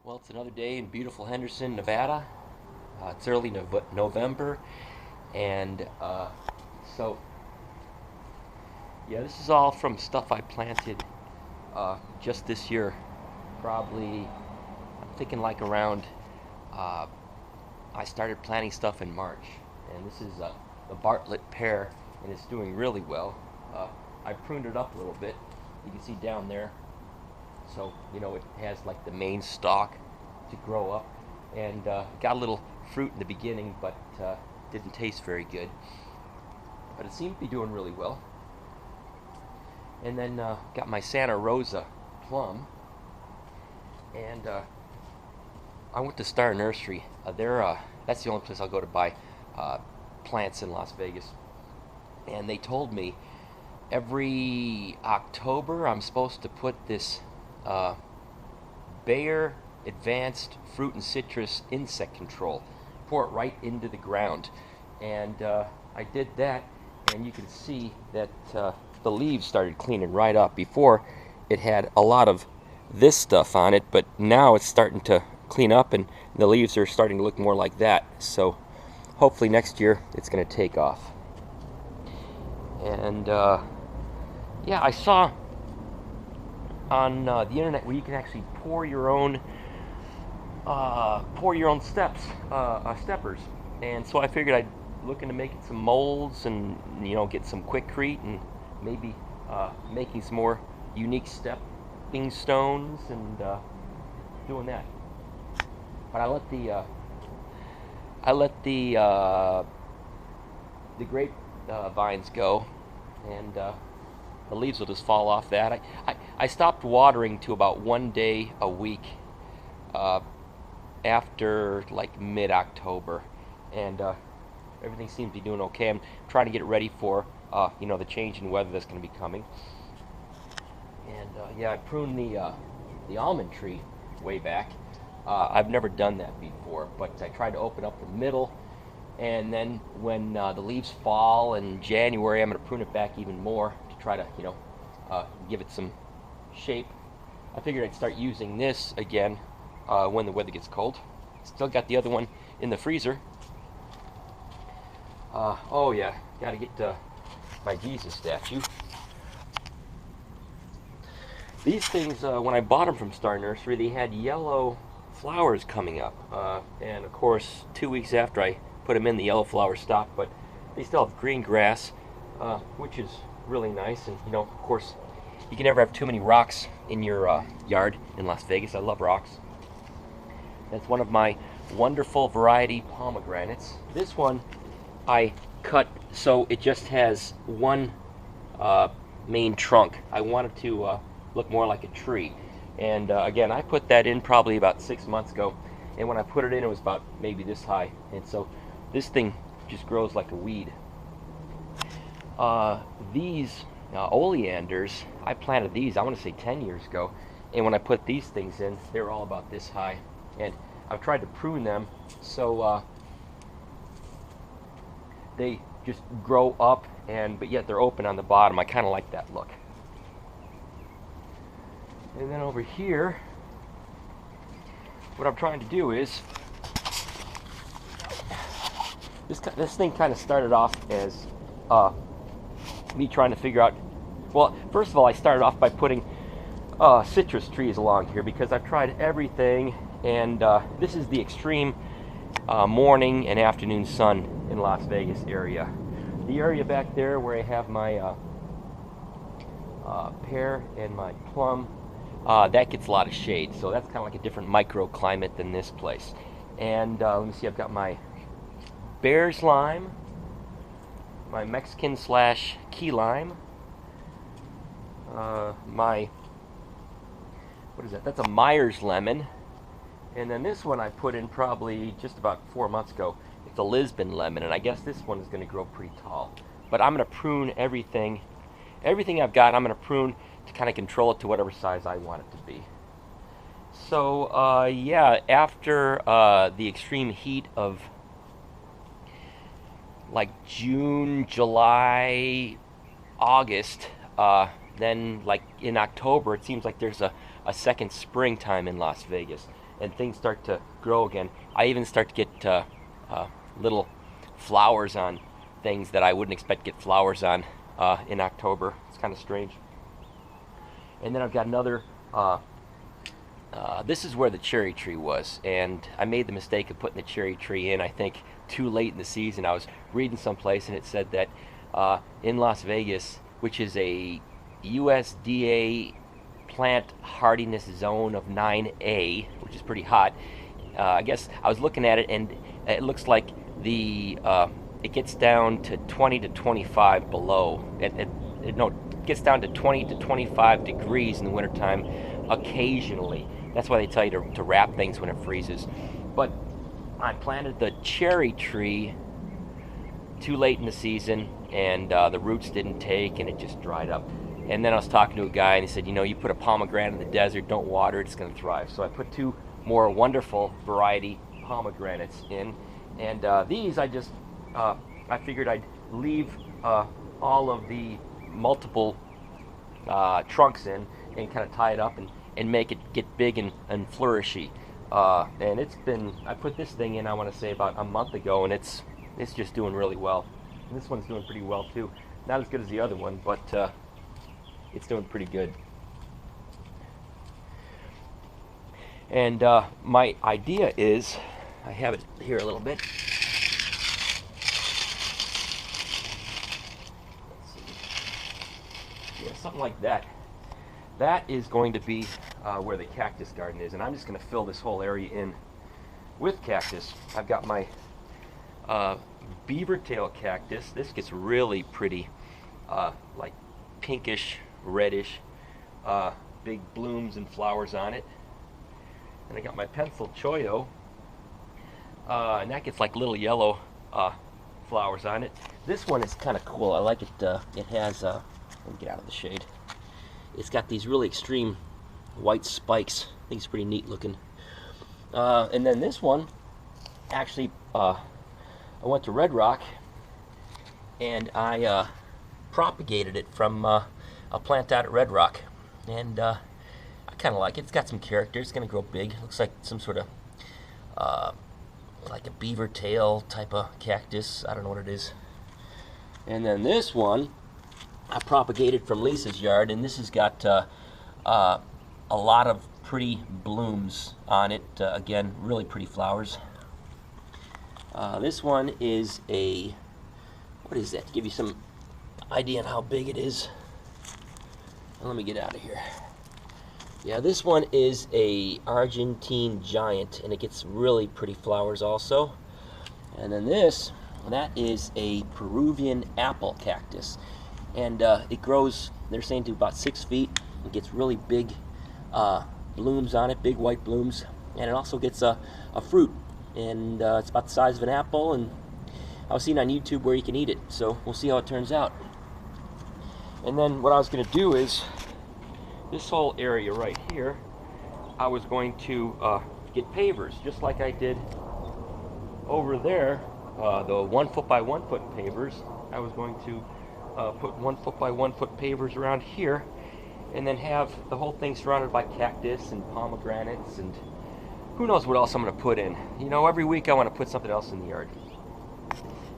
Well, it's another day in beautiful Henderson, Nevada. It's early November, and so yeah, this is all from stuff I planted just this year. Probably, I'm thinking like around. Uh, I started planting stuff in March, and this is the Bartlett pear, and it's doing really well. Uh, I pruned it up a little bit. You can see down there, so it has like the main stalk to grow up, and got a little fruit in the beginning, but didn't taste very good. But it seemed to be doing really well. And then got my Santa Rosa plum, and I went to Star Nursery. That's the only place I'll go to buy uh, plants in Las Vegas, and they told me every October I'm supposed to put this uh, Bayer Advanced Fruit and Citrus Insect Control. Pour it right into the ground. And I did that, and you can see that the leaves started cleaning right up. Before, it had a lot of this stuff on it, but now it's starting to clean up, and the leaves are starting to look more like that. So hopefully next year it's going to take off. And yeah, I saw on the internet where you can actually pour your own steppers. And so I figured I'd look into making some molds and get some Quickcrete and maybe making some more unique stepping stones and doing that. But I let the grape vines go, and the leaves will just fall off that. I stopped watering to about 1 day a week uh, after like mid-October, and everything seems to be doing okay. I'm trying to get ready for the change in weather that's going to be coming. And yeah, I pruned the almond tree way back. I've never done that before, but I tried to open up the middle, and then when the leaves fall in January, I'm going to prune it back even more to try to give it some shape. I figured I'd start using this again when the weather gets cold. Still got the other one in the freezer. Oh yeah, got to get my Jesus statue. These things, when I bought them from Star Nursery, they had yellow flowers coming up. And of course, 2 weeks after I put them in, the yellow flowers stopped, but they still have green grass, which is really nice. And, of course, you can never have too many rocks in your yard in Las Vegas. I love rocks. That's one of my wonderful variety pomegranates. This one I cut so it just has one main trunk. I wanted to look more like a tree. And again, I put that in probably about 6 months ago. And when I put it in, it was about maybe this high. And so this thing just grows like a weed. These oleanders, I planted these, I want to say 10 years ago. And when I put these things in, they were all about this high. And I've tried to prune them so they just grow up, but yet they're open on the bottom. I kind of like that look. And then over here, what I'm trying to do is, this thing kind of started off as me trying to figure out, well, first of all, I started off by putting citrus trees along here because I've tried everything, and this is the extreme morning and afternoon sun in Las Vegas area. The area back there where I have my pear and my plum, that gets a lot of shade, so that's kind of like a different microclimate than this place. And let me see, I've got my Bear's lime, my Mexican / key lime, my, what is that? That's a Myers lemon. And then this one I put in probably just about 4 months ago. It's a Lisbon lemon, and I guess this one is going to grow pretty tall. But I'm going to prune everything. Everything I've got, I'm going to prune to kind of control it to whatever size I want it to be. So, yeah, after the extreme heat of like June, July, August, then like in October, it seems like there's a a second springtime in Las Vegas, and things start to grow again. I even start to get little flowers on things that I wouldn't expect to get flowers on in October. It's kind of strange. And then I've got another, this is where the cherry tree was, and I made the mistake of putting the cherry tree in, I think, too late in the season. I was reading someplace and it said that in Las Vegas, which is a USDA plant hardiness zone of 9A, which is pretty hot. I guess I was looking at it and it looks like it gets down to 20 to 25 below. No, it gets down to 20 to 25 degrees in the wintertime occasionally. That's why they tell you to wrap things when it freezes. But I planted the cherry tree too late in the season, and the roots didn't take, and it just dried up. And then I was talking to a guy, and he said, you put a pomegranate in the desert, don't water it, it's going to thrive. So I put two more wonderful variety pomegranates in, and these I figured I'd leave all of the multiple trunks in and kind of tie it up and make it get big and flourishy. And I put this thing in, I want to say, about a month ago, and it's just doing really well. And this one's doing pretty well too. Not as good as the other one, but it's doing pretty good. And my idea is, I have it here a little bit. Let's see. Yeah, something like that. That is going to be where the cactus garden is, and I'm just going to fill this whole area in with cactus. I've got my beaver tail cactus. This gets really pretty, like pinkish, reddish, big blooms and flowers on it. And I got my pencil choyo, and that gets like little yellow flowers on it. This one is kind of cool. I like it. It has, let me get out of the shade. It's got these really extreme white spikes. I think it's pretty neat looking. And then this one, actually, I went to Red Rock and I propagated it from a plant out at Red Rock. And I kind of like it. It's got some character. It's going to grow big. Looks like some sort of, like a beaver tail type of cactus. I don't know what it is. And then this one, I propagated from Lisa's yard, and this has got a lot of pretty blooms on it. Again, really pretty flowers. This one is what is that? To give you some idea on how big it is. Let me get out of here. Yeah, this one is a Argentine giant, and it gets really pretty flowers also. And then that is a Peruvian apple cactus. And it grows, they're saying, to about 6 feet. It gets really big blooms on it, big white blooms. And it also gets a fruit. And it's about the size of an apple. And I was seeing on YouTube where you can eat it. So we'll see how it turns out. And then what I was going to do is, this whole area right here, I was going to get pavers, just like I did over there, the 1 foot by 1 foot pavers. I was going to put 1 foot by 1 foot pavers around here, and then have the whole thing surrounded by cactus and pomegranates and who knows what else I'm going to put in. Every week I want to put something else in the yard.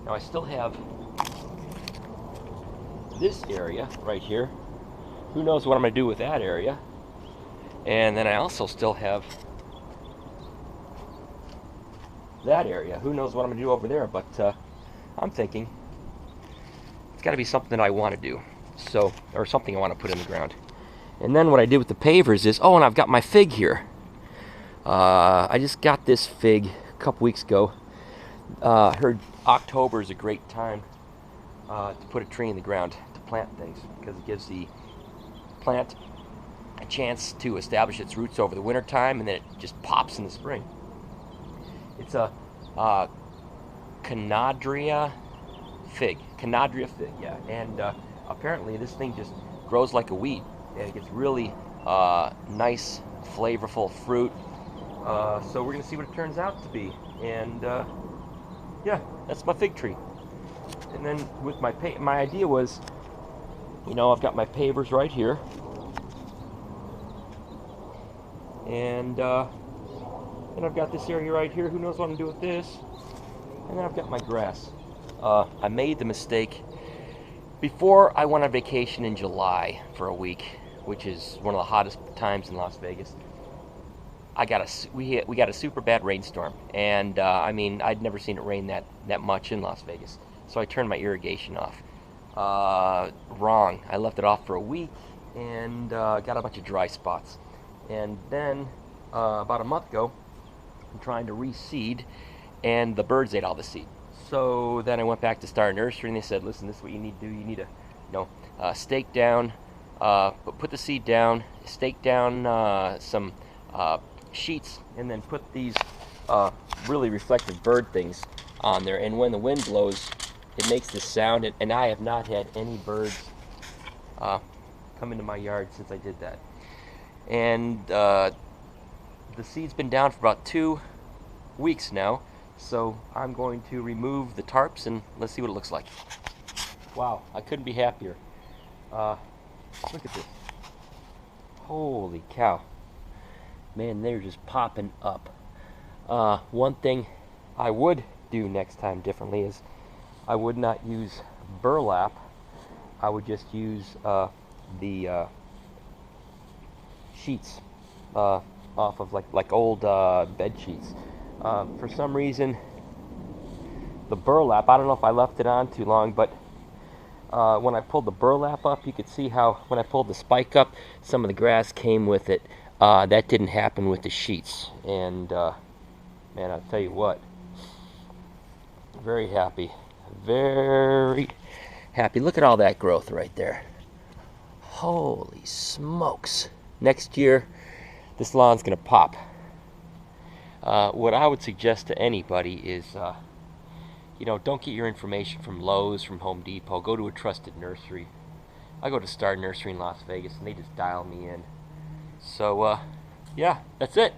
Now I still have this area right here. Who knows what I'm going to do with that area. And then I also still have that area. Who knows what I'm going to do over there, but I'm thinking it's got to be something that I want to do. Or something I want to put in the ground. And then what I did with the pavers is, and I've got my fig here. I just got this fig a couple weeks ago. I heard October is a great time to put a tree in the ground, to plant things, because it gives the plant a chance to establish its roots over the winter time, and then it just pops in the spring. It's a Canadria fig, yeah. And apparently this thing just grows like a weed, and it gets really nice, flavorful fruit. So we're gonna see what it turns out to be. And yeah, that's my fig tree. And then with my idea was, I've got my pavers right here. And then I've got this area right here. Who knows what I'm going to do with this? And then I've got my grass. I made the mistake before I went on vacation in July for a week, which is one of the hottest times in Las Vegas. We got a super bad rainstorm, and I mean, I'd never seen it rain that much in Las Vegas. So I turned my irrigation off. Wrong. I left it off for a week and got a bunch of dry spots. And then about a month ago, I'm trying to reseed, and the birds ate all the seed. So then I went back to Star Nursery, and they said, "Listen, this is what you need to do. You need to, stake down, put the seed down, stake down some sheets, and then put these really reflective bird things on there. And when the wind blows, it makes this sound. And I have not had any birds come into my yard since I did that. And the seed's been down for about 2 weeks now. So I'm going to remove the tarps and let's see what it looks like. Wow, I couldn't be happier. Look at this. Holy cow. Man, they're just popping up. One thing I would do next time differently is I would not use burlap. I would just use the sheets off of like old bed sheets. For some reason, the burlap, I don't know if I left it on too long, but when I pulled the burlap up, you could see how when I pulled the spike up, some of the grass came with it. That didn't happen with the sheets. And man, I'll tell you what, very happy. Very happy. Look at all that growth right there. Holy smokes. Next year, this lawn's going to pop. What I would suggest to anybody is, don't get your information from Lowe's, from Home Depot. Go to a trusted nursery. I go to Star Nursery in Las Vegas, and they just dial me in. So, yeah, that's it.